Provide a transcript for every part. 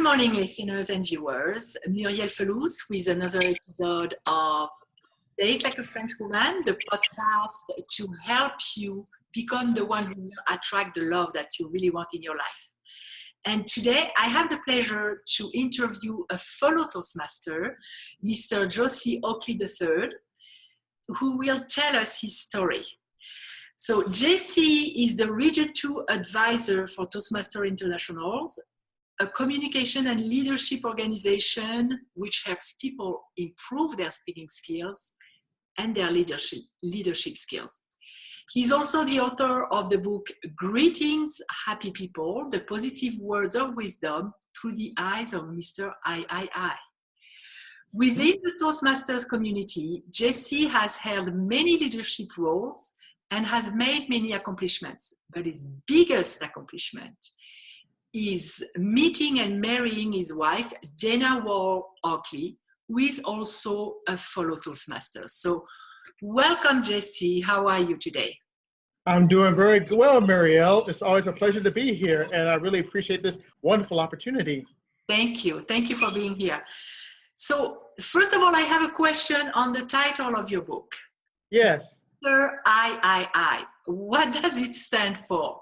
morning, listeners and viewers. Muriel Felous with another episode of Date Like a French Woman, the podcast to help you become the one who will attract the love that you really want in your life. And today I have the pleasure to interview a fellow Toastmaster, Mr. Oakely III, who will tell us his story. So JC is the Region 2 advisor for Toastmaster Internationals, a communication and leadership organization which helps people improve their speaking skills and their leadership skills. He's also the author of the book Greetings, Happy People, the positive words of wisdom through the eyes of Mr. I. Within the Toastmasters community, JC has held many leadership roles and has made many accomplishments, but his biggest accomplishment is meeting and marrying his wife, Dana Wall Oakely, who is also a fellow Toastmaster. So welcome, JC. How are you today? I'm doing very well, Marielle. It's always a pleasure to be here, and I really appreciate this wonderful opportunity. Thank you. Thank you for being here. So first of all, I have a question on the title of your book. Yes. Mr. I. What does it stand for?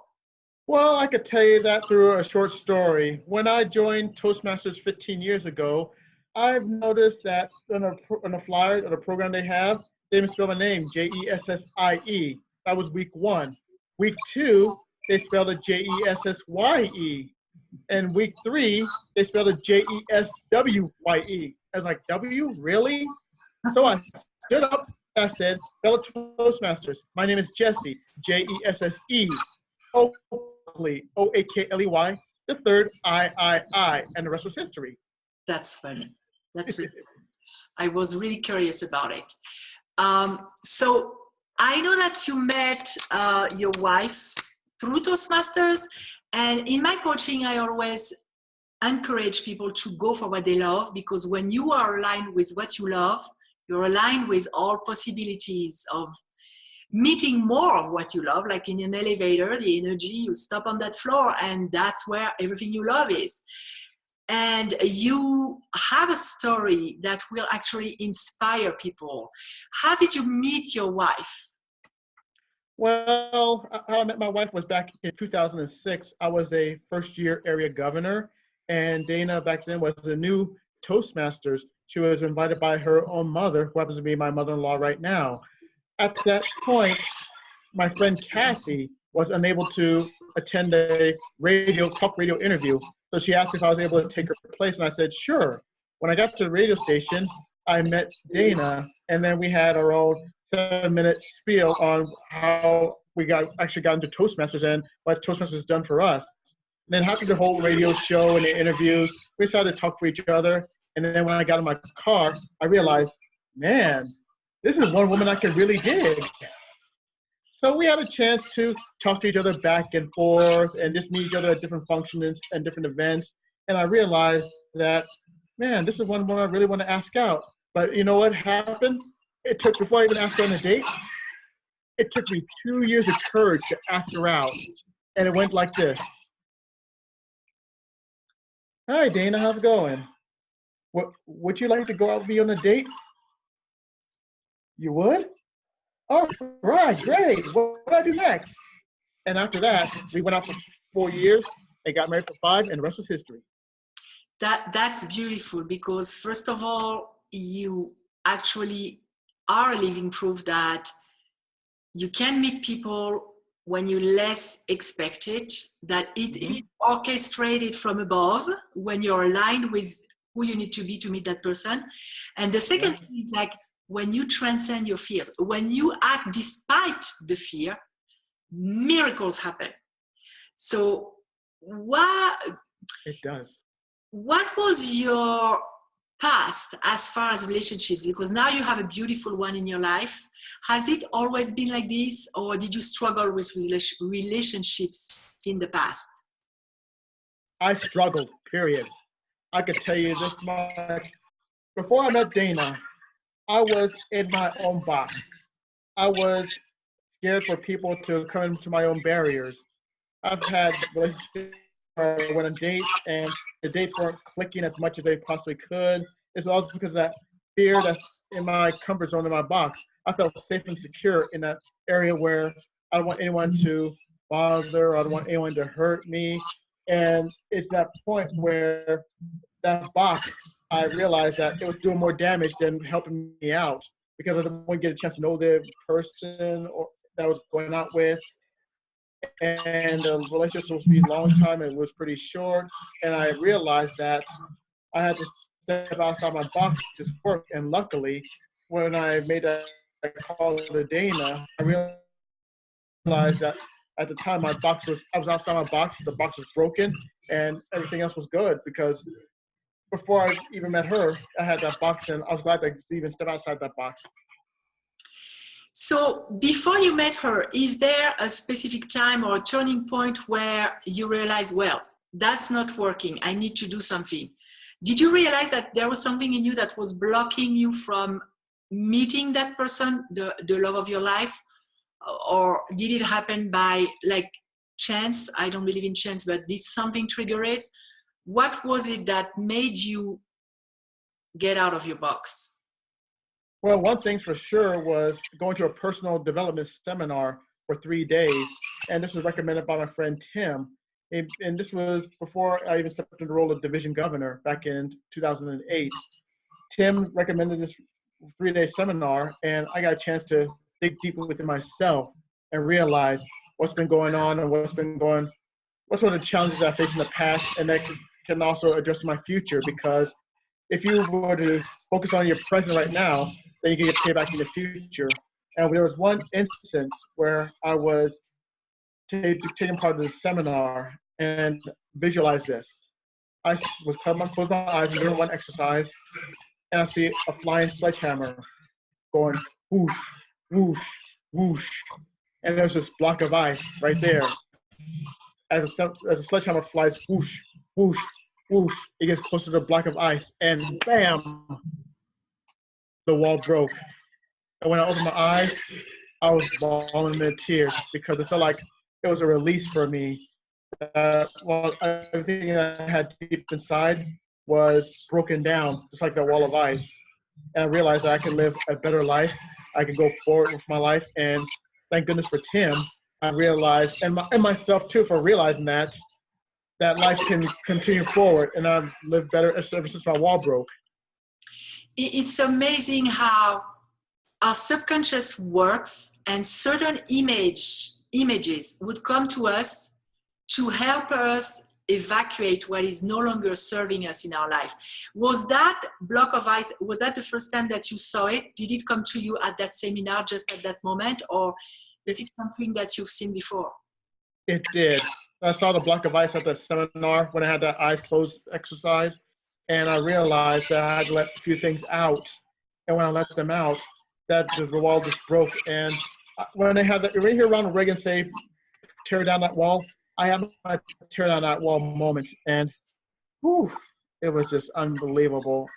Well, I could tell you that through a short story. When I joined Toastmasters 15 years ago, I've noticed that on a flyer or the program they have, they misspell my name, Jessie. That was week 1. Week 2, they spelled it Jessye. And week 3, they spelled it Jeswye. I was like, W, really? So I stood up. I said, fellow Toastmasters, my name is Jesse, Jesse, Oakely, Oakley, the third I, and the rest was history. That's funny. That's really I was really curious about it. So I know that you met your wife through Toastmasters, and in my coaching, I always encourage people to go for what they love, because when you are aligned with what you love, you're aligned with all possibilities of meeting more of what you love. Like in an elevator, the energy, you stop on that floor, and that's where everything you love is. And you have a story that will actually inspire people. How did you meet your wife? Well, how I met my wife was back in 2006. I was a first-year area governor, and Dana back then was a new Toastmasters. She was invited by her own mother, who happens to be my mother-in-law right now. At that point, my friend Kathy was unable to attend a talk radio interview. So she asked if I was able to take her place, and I said, sure. When I got to the radio station, I met Dana, and then we had our own 7-minute spiel on how we actually got into Toastmasters and what Toastmasters has done for us. And then after the whole radio show and the interviews, we decided to talk to each other. And then when I got in my car, I realized, man, this is one woman I could really dig. So we had a chance to talk to each other back and forth and just meet each other at different functions and different events. And I realized that, man, this is one woman I really want to ask out. But you know what happened? Before I even asked her on a date, it took me 2 years of courage to ask her out. And it went like this. Hi, Dana, how's it going? Would you like to go out with me on a date? You would? All right, great. What do I do next? And after that, we went out for 4 years and got married for 5, and the rest was history. That's beautiful, because first of all, you actually are living proof that you can meet people when you less expect it, that it is orchestrated from above when you're aligned with who you need to be to meet that person. And the second thing is like when you transcend your fears, when you act despite the fear, miracles happen. So it does. What was your past as far as relationships? Because now you have a beautiful one in your life. Has it always been like this, or did you struggle with relationships in the past? I struggled, period. I could tell you this much. Before I met Dana, I was in my own box. I was scared for people to come into my own barriers. I've had relationships I went on dates and the dates weren't clicking as much as they possibly could. It's all just because of that fear that's in my comfort zone in my box. I felt safe and secure in that area where I don't want anyone to bother, I don't want anyone to hurt me. And it's that point where that box, I realized that it was doing more damage than helping me out because I didn't want to get a chance to know the person or that I was going out with. And the relationship was supposed to be a long time and it was pretty short. And I realized that I had to step outside my box to work. And luckily, when I made that call to Dana, I realized that at the time I was outside my box, the box was broken, and everything else was good because before I even met her, I had that box, and I was glad to even step outside that box. So before you met her, is there a specific time or a turning point where you realize, well, that's not working, I need to do something? Did you realize that there was something in you that was blocking you from meeting that person, the love of your life? Or did it happen by like chance? I don't believe in chance, but did something trigger it? What was it that made you get out of your box? Well, one thing for sure was going to a personal development seminar for 3 days. And this was recommended by my friend Tim. And this was before I even stepped into the role of division governor back in 2008. Tim recommended this 3-day seminar, and I got a chance to dig deeper within myself and realize what's been going on and what sort of challenges I faced in the past, and that can also address my future. Because if you were to focus on your present right now, then you can get payback in the future. And there was one instance where I was taking part of the seminar, and visualize this. I was close my eyes and doing one exercise, and I see a flying sledgehammer going whoosh, whoosh, whoosh. And there's this block of ice right there. As a sledgehammer flies whoosh, whoosh, whoosh, it gets closer to the block of ice, and bam, the wall broke. And when I opened my eyes, I was bawling in tears because it felt like it was a release for me. Well, everything that I had deep inside was broken down, just like that wall of ice. And I realized that I could live a better life. I could go forward with my life. And thank goodness for Tim, I realized, and myself too, for realizing that life can continue forward, and I've lived better ever since my wall broke. It's amazing how our subconscious works, and certain images would come to us to help us evacuate what is no longer serving us in our life. Was that block of ice, was that the first time that you saw it? Did it come to you at that seminar just at that moment, or is it something that you've seen before? It did. I saw the block of ice at the seminar when I had that eyes closed exercise, and I realized that I had to let a few things out. And when I let them out, that the wall just broke. And when they had when you hear Ronald Reagan say, "Tear down that wall," I have my tear down that wall moment, and whew, it was just unbelievable.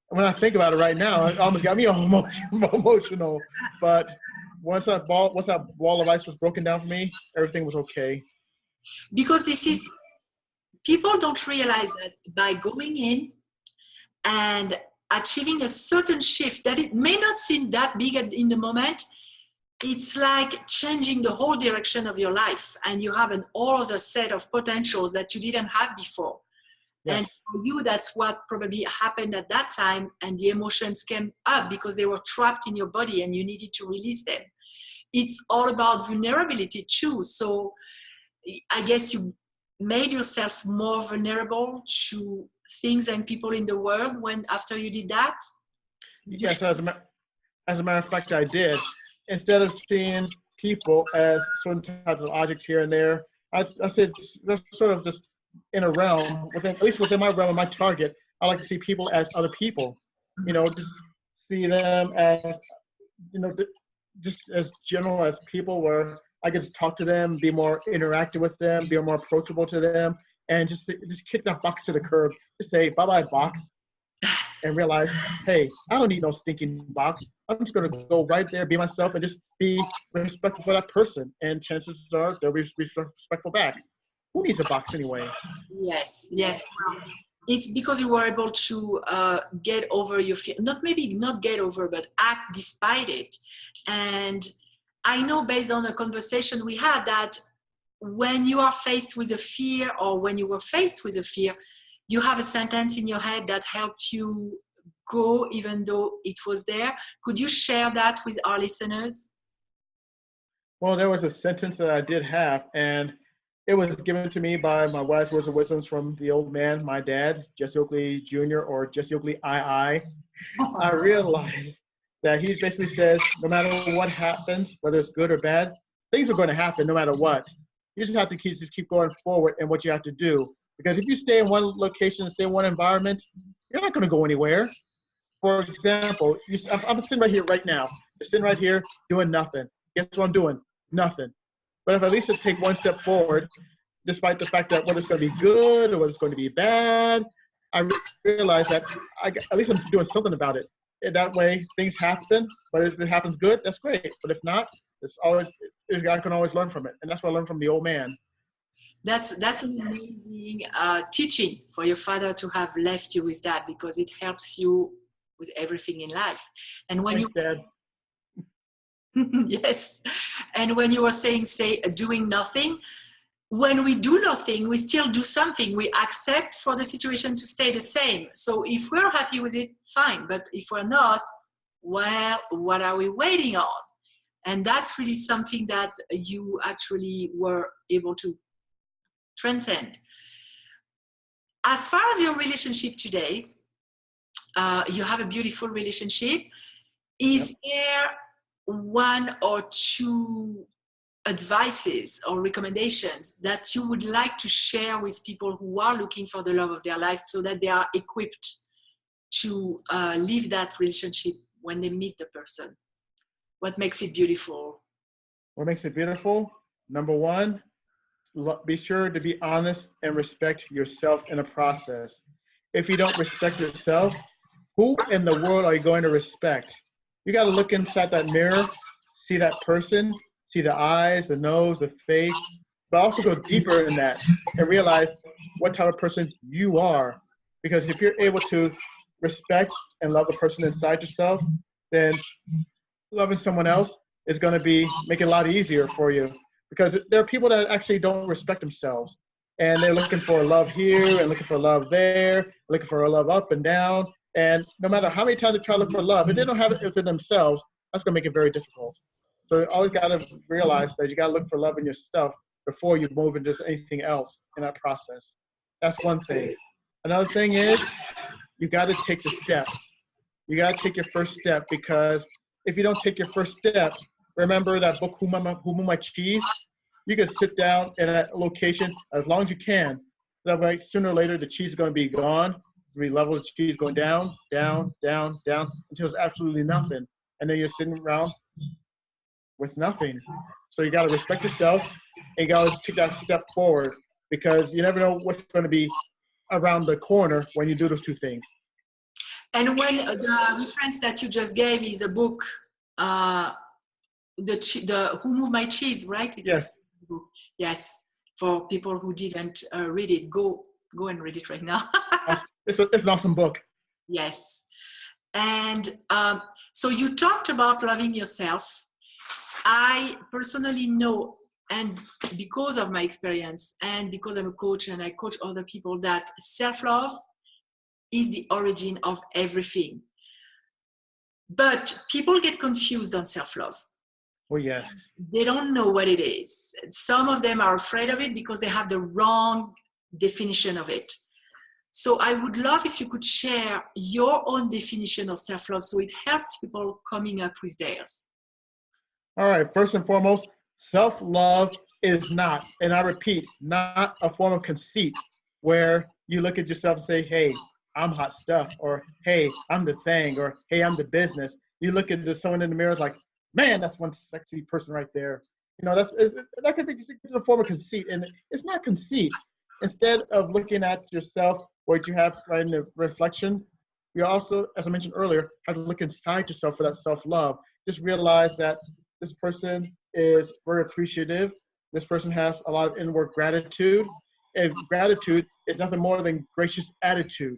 When I think about it right now, it almost got me emotional. But once that wall of ice was broken down for me, everything was okay. Because people don't realize that by going in and achieving a certain shift, that it may not seem that big in the moment, it's like changing the whole direction of your life, and you have an all other set of potentials that you didn't have before. Yes. And for you, that's what probably happened at that time, and the emotions came up because they were trapped in your body and you needed to release them. It's all about vulnerability too. So I guess you made yourself more vulnerable to things and people in the world after you did that? Yes, as a matter of fact, I did. Instead of seeing people as certain types of objects here and there, I said that's sort of just in a realm, at least within my realm and my target, I like to see people as other people. Just see them as, just as general as people, where I get to talk to them, be more interactive with them, be more approachable to them, and just kick that box to the curb. Just say, bye-bye, box. And realize, hey, I don't need no stinking box. I'm just going to go right there, be myself, and just be respectful for that person. And chances are they'll be respectful back. who needs a box anyway? Yes, yes. Well, it's because you were able to get over your fear, not maybe not get over, but act despite it. And I know based on a conversation we had that when you are faced with a fear, or when you were faced with a fear, you have a sentence in your head that helped you go even though it was there. Could you share that with our listeners? Well, there was a sentence that I did have, and it was given to me by my wise words of wisdoms from the old man, my dad, Jesse Oakely Jr., or Jesse Oakely I realized that he basically says, no matter what happens, whether it's good or bad, things are going to happen no matter what. You just have to keep going forward in what you have to do. Because if you stay in one location, stay in one environment, you're not going to go anywhere. For example, I'm sitting right here right now. Just sitting right here doing nothing. Guess what I'm doing? Nothing. But if at least I take one step forward, despite the fact that whether it's going to be good or whether it's going to be bad, I realize that at least I'm doing something about it. And that way, things happen. But if it happens good, that's great. But if not, I can always learn from it. And that's what I learned from the old man. That's an amazing teaching for your father to have left you with that, because it helps you with everything in life. And when Thanks, Dad. yes, and when you were saying, say, doing nothing, when we do nothing, we still do something. We accept for the situation to stay the same. So if we're happy with it, fine. But if we're not, well, what are we waiting on? And that's really something that you actually were able to transcend. As far as your relationship today, you have a beautiful relationship. Is there one or two advices or recommendations that you would like to share with people who are looking for the love of their life, so that they are equipped to live that relationship when they meet the person? What makes it beautiful? What makes it beautiful? Number one, be sure to be honest and respect yourself in the process. If you don't respect yourself, who in the world are you going to respect? You got to look inside that mirror, see that person, see the eyes, the nose, the face, but also go deeper in that and realize what type of person you are. Because if you're able to respect and love the person inside yourself, then loving someone else is going to make it a lot easier for you. Because there are people that actually don't respect themselves, and they're looking for love here and looking for love there, looking for love up and down. And no matter how many times they try to look for love, if they don't have it within themselves, that's going to make it very difficult. So you always got to realize that you got to look for love in yourself before you move into anything else in that process. That's one thing. Another thing is you got to take the step. You got to take your first step, because if you don't take your first step, remember that book, Who Moved My Cheese? You can sit down in a location as long as you can. That way, sooner or later, the cheese is going to be gone. Three levels of cheese going down, down, down, down, until it's absolutely nothing. And then you're sitting around with nothing. So you got to respect yourself, and you got to take that step forward, because you never know what's going to be around the corner when you do those two things. And when the reference that you just gave is a book, the Who Moved My Cheese, right? It's Yes. Yes. For people who didn't read it, go and read it right now. It's an awesome book. Yes. And so you talked about loving yourself. I personally know, and because of my experience and because I'm a coach and I coach other people, that self-love is the origin of everything. But people get confused on self-love. Well, yes. They don't know what it is. Some of them are afraid of it because they have the wrong definition of it. So I would love if you could share your own definition of self-love, so it helps people coming up with theirs. All right. First and foremost, self-love is not, and I repeat, not a form of conceit where you look at yourself and say, hey, I'm hot stuff, or hey, I'm the thing, or hey, I'm the business. You look at someone in the mirror like, man, that's one sexy person right there. You know, that could be a form of conceit, and it's not conceit. Instead of looking at yourself, what you have right in the reflection, you also, as I mentioned earlier, have to look inside yourself for that self-love. Just realize that this person is very appreciative This person has a lot of inward gratitude. And gratitude is nothing more than gracious attitude.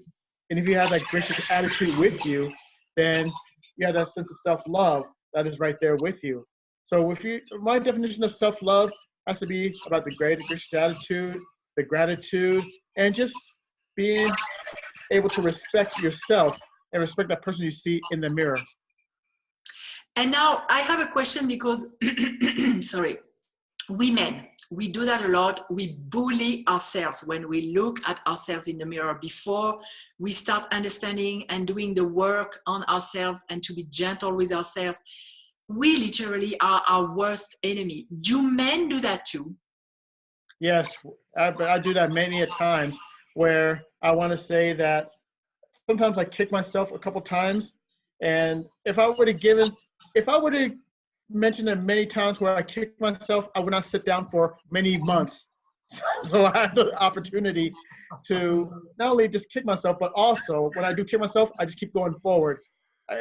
And if you have that gracious attitude with you, then you have that sense of self-love that is right there with you. So my definition of self-love has to be about the gracious attitude, the gratitude, and just being able to respect yourself and respect that person you see in the mirror. And now I have a question because, sorry, women, we do that a lot. We bully ourselves when we look at ourselves in the mirror before we start understanding and doing the work on ourselves and to be gentle with ourselves. We literally are our worst enemy. Do men do that too? Yes, I do that many a times where I want to say that sometimes I kick myself a couple times. And if I would have mentioned it many times where I kicked myself, I would not sit down for many months. So I have the opportunity to not only just kick myself, but also when I do kick myself, I just keep going forward.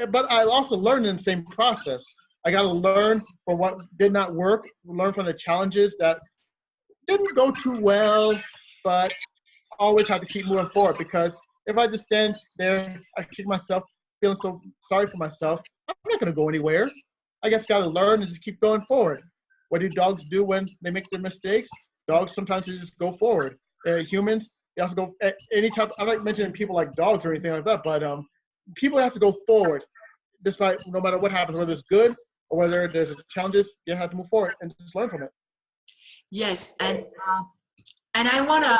But I also learn in the same process. I got to learn from what did not work, learn from the challenges that didn't go too well, but always have to keep moving forward, because if I just stand there, I kick myself, feeling so sorry for myself, I'm not going to go anywhere. I guess got to learn and just keep going forward. What do dogs do when they make their mistakes? Dogs sometimes just go forward. Humans, they also go anytime. I'm not mentioning people like dogs or anything like that, but people have to go forward, despite no matter what happens, whether it's good or whether there's challenges. You have to move forward and just learn from it. Yes, and I want to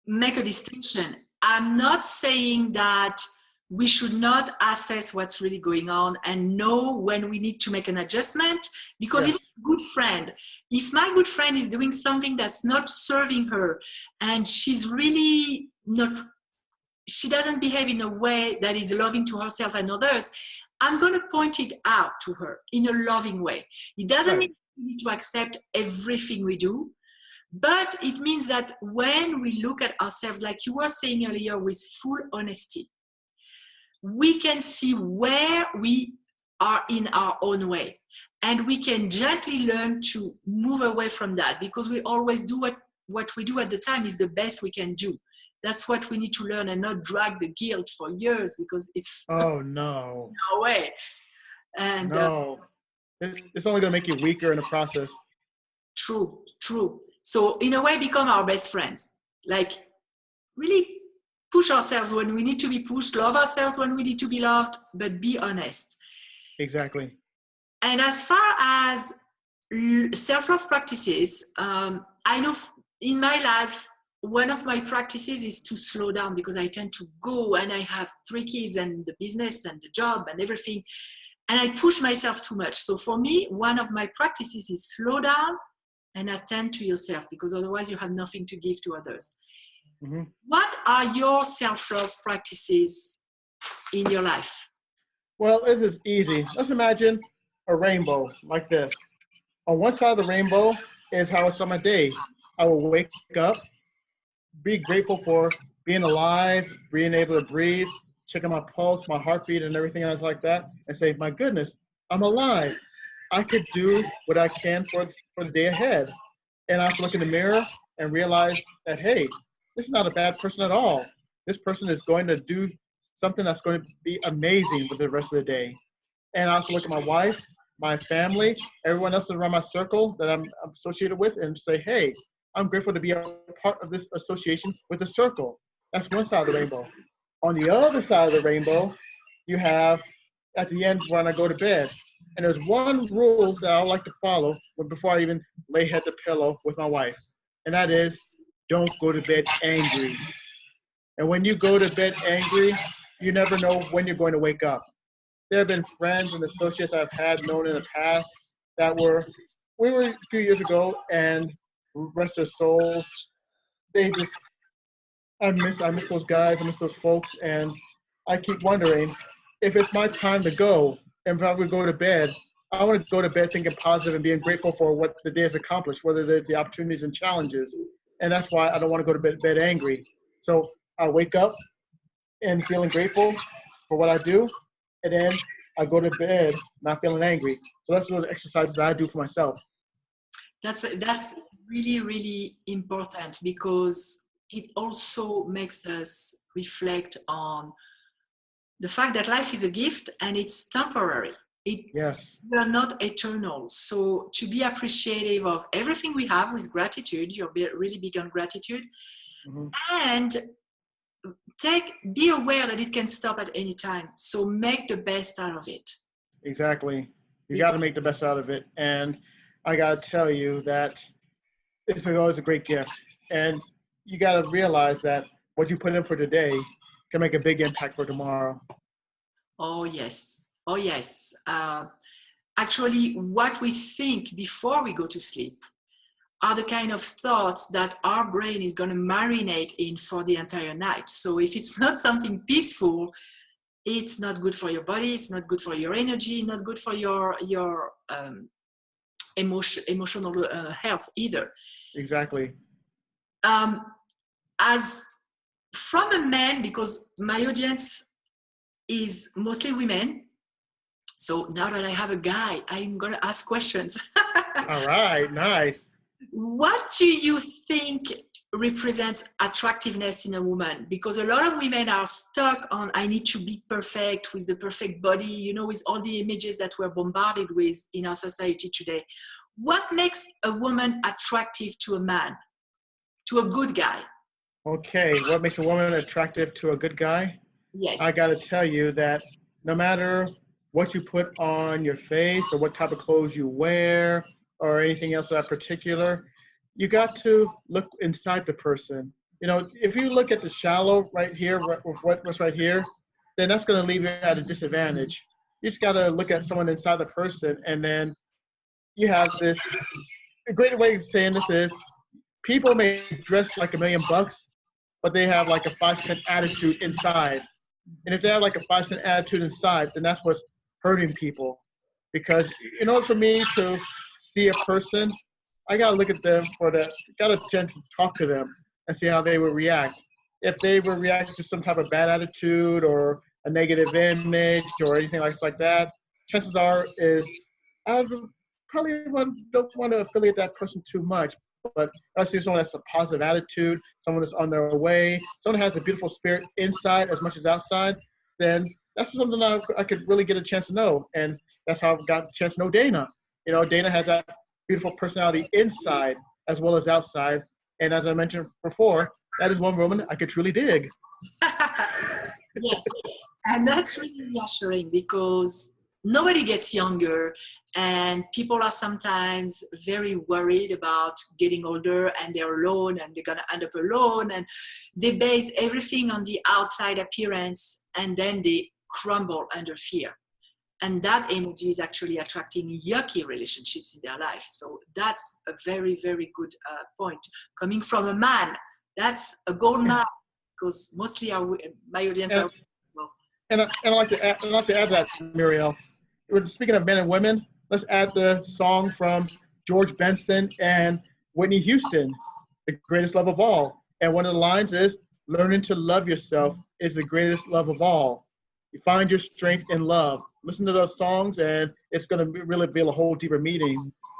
make a distinction. I'm not saying that we should not assess what's really going on and know when we need to make an adjustment, because Yes. if my good friend is doing something that's not serving her and she doesn't behave in a way that is loving to herself and others, I'm going to point it out to her in a loving way. It doesn't mean we need to accept everything we do, but it means that when we look at ourselves, like you were saying earlier, with full honesty, we can see where we are in our own way. And we can gently learn to move away from that, because we always do what we do at the time is the best we can do. That's what we need to learn, and not drag the guilt for years, because it's no no way. And no, it's only going to make you weaker in the process. True. So in a way, become our best friends. Like, really push ourselves when we need to be pushed, love ourselves when we need to be loved, but be honest. Exactly. And as far as self-love practices, I know in my life, one of my practices is to slow down, because I tend to go, and I have 3 kids and the business and the job and everything, and I push myself too much. So for me, one of my practices is slow down and attend to yourself, because otherwise you have nothing to give to others. Mm-hmm. What are your self-love practices in your life? Well, it is easy. Let's imagine a rainbow like this. On one side of the rainbow is how I start my day. I will wake up, be grateful for being alive, being able to breathe, checking my pulse, my heartbeat, and everything else like that, and say, my goodness, I'm alive. I could do what I can for the day ahead. And I have to look in the mirror and realize that, hey, this is not a bad person at all. This person is going to do something that's going to be amazing with the rest of the day. And I also look at my wife, my family, everyone else around my circle that I'm associated with, and say, hey, I'm grateful to be a part of this association with the circle. That's one side of the rainbow. On the other side of the rainbow, you have at the end when I go to bed. And there's one rule that I like to follow before I even lay head to pillow with my wife. And that is, don't go to bed angry. And when you go to bed angry, you never know when you're going to wake up. There have been friends and associates I've had known in the past that we were a few years ago, and rest their souls, I miss those guys, I miss those folks, and I keep wondering if it's my time to go, and if I would go to bed, I want to go to bed thinking positive and being grateful for what the day has accomplished, whether it's the opportunities and challenges. And that's why I don't want to go to bed angry. So I wake up and feeling grateful for what I do, and then I go to bed not feeling angry. So that's one of the exercises that I do for myself. That's really, really important, because it also makes us reflect on the fact that life is a gift and it's temporary. Yes. We are not eternal. So to be appreciative of everything we have with gratitude, you're really big on gratitude, Hmm. and be aware that it can stop at any time. So make the best out of it. Exactly. You got to It's make the best out of it. And I got to tell you that it's always a great gift. And you got to realize that what you put in for today can make a big impact for tomorrow. Oh, yes. Oh, yes. Actually, what we think before we go to sleep are the kind of thoughts that our brain is going to marinate in for the entire night. So if it's not something peaceful, it's not good for your body, it's not good for your energy, not good for your emotional health either. Exactly. As from a man, because my audience is mostly women, so now that I have a guy, I'm going to ask questions. All right. Nice. What do you think represents attractiveness in a woman? Because a lot of women are stuck on, I need to be perfect with the perfect body, with all the images that we're bombarded with in our society today. What makes a woman attractive to a man, to a good guy? Okay. What makes a woman attractive to a good guy? I Yes. got to tell you that no matter what you put on your face or what type of clothes you wear or anything else that particular, you got to look inside the person. If you look at the shallow right here, with what's right here, then that's going to leave you at a disadvantage. You just got to look at someone inside the person, and then you have this. A great way of saying this is people may dress like $1,000,000, but they have like a 5 cent attitude inside. And if they have like a 5 cent attitude inside, then that's what's hurting people. Because in order for me to see a person, I gotta look at them got a chance to talk to them and see how they would react. If they would react to some type of bad attitude or a negative image or anything like that, chances are is I don't want to affiliate that person too much. But I see someone that's a positive attitude, someone that's on their way, someone has a beautiful spirit inside as much as outside, then that's something I could really get a chance to know. And that's how I got the chance to know Dana. Dana has that beautiful personality inside as well as outside. And as I mentioned before, that is one woman I could truly dig. Yes. And that's really reassuring, because nobody gets younger, and people are sometimes very worried about getting older and they're alone and they're going to end up alone, and they base everything on the outside appearance, and then they crumble under fear. And that energy is actually attracting yucky relationships in their life. So that's a very, very good point. Coming from a man, that's a gold mine, because mostly my audience And are well. I'd like to add that, Muriel. We're speaking of men and women. Let's add the song from George Benson and Whitney Houston, "The Greatest Love of All." And one of the lines is, "Learning to love yourself is the greatest love of all. You find your strength in love." Listen to those songs, and it's going to really reveal a whole deeper meaning.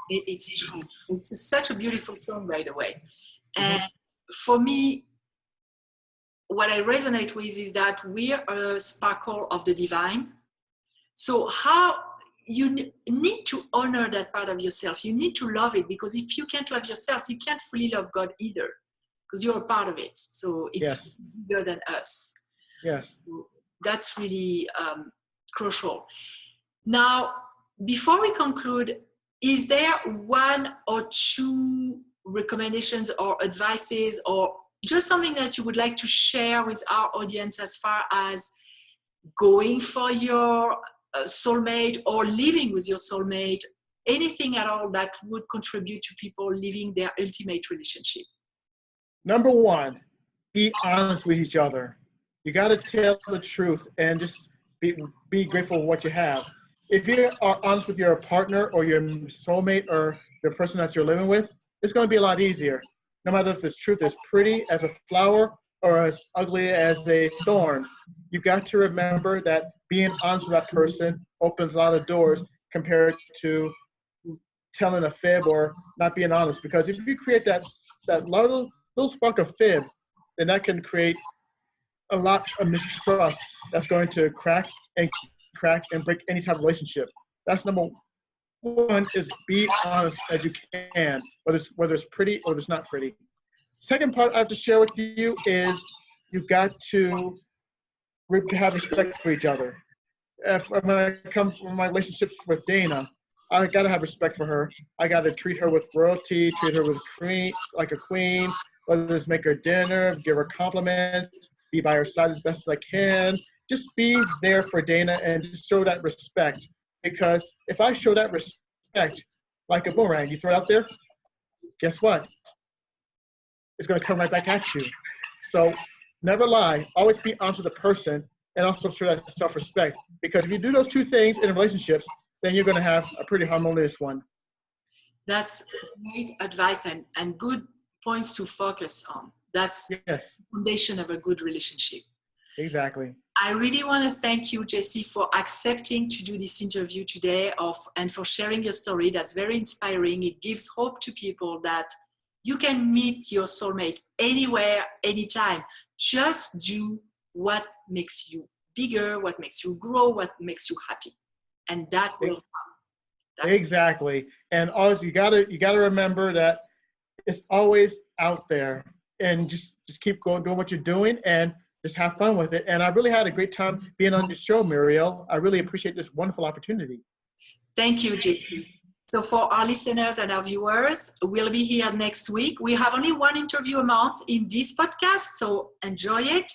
It's true. It's such a beautiful song, by the way. Mm-hmm. And for me, what I resonate with is that we're a sparkle of the divine. So how you need to honor that part of yourself. You need to love it, because if you can't love yourself, you can't fully love God either, because you're a part of it. So it's Yes. bigger than us. Yes. So that's really crucial. Now, before we conclude, is there one or two recommendations or advices, or just something that you would like to share with our audience as far as going for your soulmate or living with your soulmate, anything at all that would contribute to people living their ultimate relationship? Number one, be honest with each other. You got to tell the truth and just be grateful for what you have. If you are honest with your partner or your soulmate or the person that you're living with, it's going to be a lot easier. No matter if the truth is pretty as a flower or as ugly as a thorn, you got to remember that being honest with that person opens a lot of doors compared to telling a fib or not being honest. Because if you create that little spark of fib, then that can create a lot of mistrust that's going to crack and break any type of relationship. That's number one, is be honest as you can, whether it's pretty or it's not pretty. Second part I have to share with you is you've got to have respect for each other. When I come from my relationships with Dana, I got to have respect for her. I got to treat her with royalty, treat her with like a queen, whether it's make her dinner, give her compliments, be by her side as best as I can. Just be there for Dana and just show that respect. Because if I show that respect like a boomerang, you throw it out there, guess what? It's going to come right back at you. So never lie. Always be honest with the person and also show that self-respect. Because if you do those two things in relationships, then you're going to have a pretty harmonious one. That's great advice and good points to focus on. That's yes. the foundation of a good relationship. Exactly. I really want to thank you, Jessie, for accepting to do this interview today and for sharing your story. That's very inspiring. It gives hope to people that you can meet your soulmate anywhere, anytime. Just do what makes you bigger, what makes you grow, what makes you happy. And that will come. Exactly. And always you gotta remember that it's always out there, and just keep going, doing what you're doing, and just have fun with it. And I really had a great time being on the show, Muriel. I really appreciate this wonderful opportunity. Thank you, Jessie. So for our listeners and our viewers, we'll be here next week. We have only one interview a month in this podcast, so enjoy it.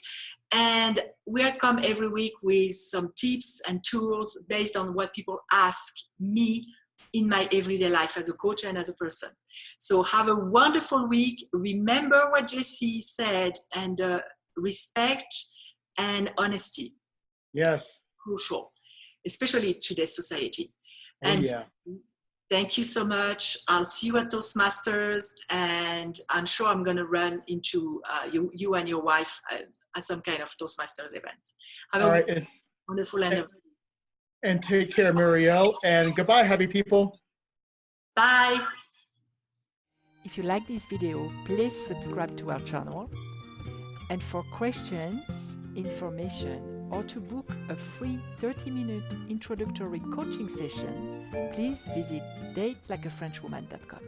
And we'll come every week with some tips and tools based on what people ask me in my everyday life as a coach and as a person. So have a wonderful week. Remember what Jessie said, and respect and honesty. Yes. Crucial, especially in today's society. Oh, and yeah. Thank you so much. I'll see you at Toastmasters, and I'm sure I'm going to run into you and your wife at some kind of Toastmasters event. Have a wonderful end of the day. And take care, Muriel. And goodbye, happy people. Bye. If you like this video, please subscribe to our channel. And for questions, information, or to book a free 30-minute introductory coaching session, please visit datelikeafrenchwoman.com.